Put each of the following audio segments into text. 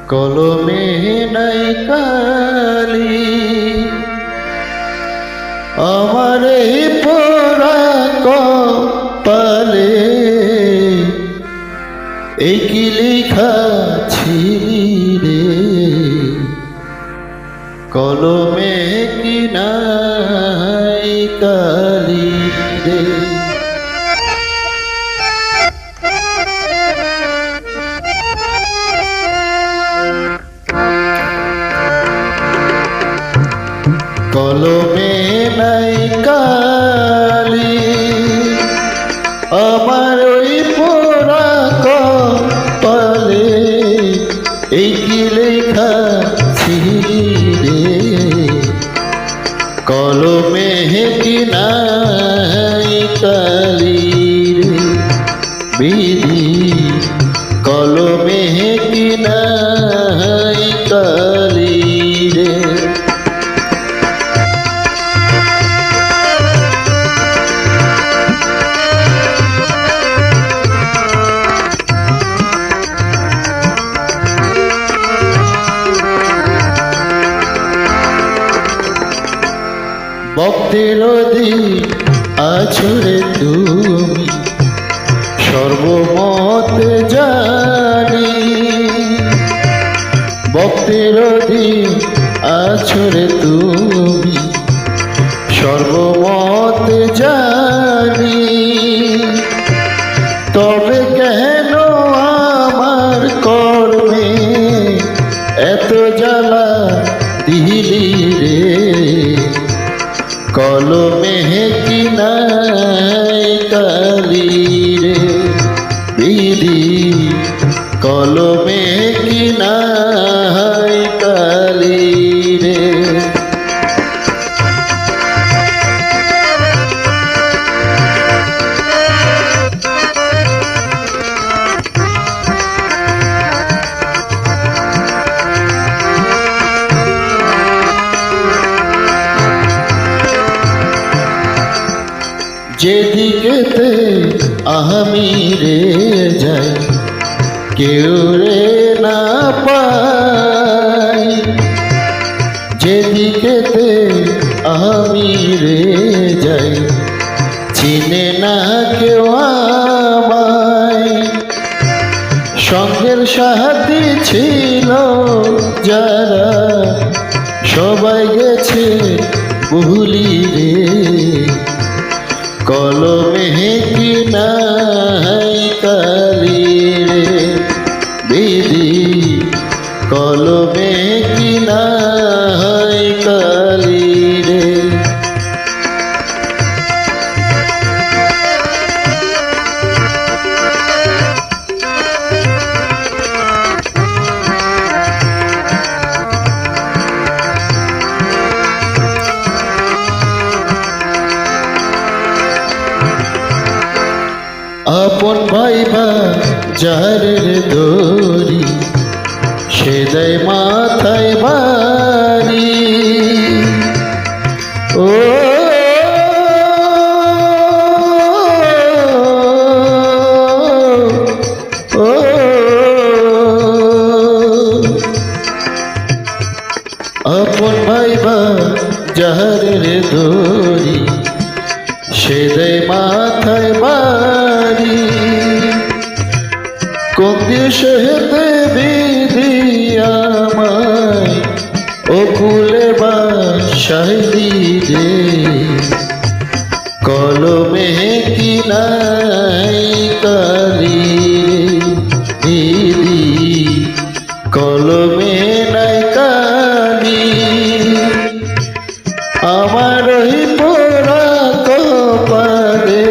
কলমে নাই কালি আমার এই পোড়া কপালে এই কি লেখা ছিলি রে কলমে কি নাই কালি রে কলমে নাই কালি আমার ওই পোড়া কপালে এই কি লেখা ছিলি রে কলমে কি নাই কালি রে বিধি কলমে কি নাই কালি রে ভক্তের অধীন আছো রে তুমি সর্বমত জানি ভক্তের অধীন আছো রে তুমি সর্বমত জানি তবে কেন আমার কর্মে এত জ্বালা দিলি রে কলমে কি নাই কালি রে বিধি কলমে কি নাই কালি রে যেদিকেতে আমি রে যাই কেউ রে না পাই যেদিকেতে আমি রে যাই চিনে না কেউ আমায় সঙ্গের সাথী ছিল যারা সবাই গেছে ভুলি রে কলমে কি নাই কালি রে বিধি কলমে কি নাই কালি রে আপন ভাইবা যারের দড়ি সে দেয় মাথায় বাড়ি ও ও আপন ভাইবা যারের দড়ি সে দেয় মাথায় বাড়ি কোন দেশে বিধি আমায় ও কুলে বাসাইলি রে কলমে কি নাই কালি বিধি কলমে নাই কালি আমার ওই পোড়া কপালে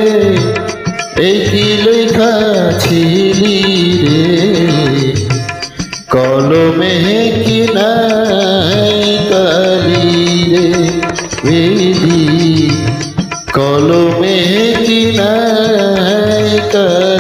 এই কি লেখা ছিলি রে কলমে কি নাই কালি রে বিধি কলমে কি নাই কালি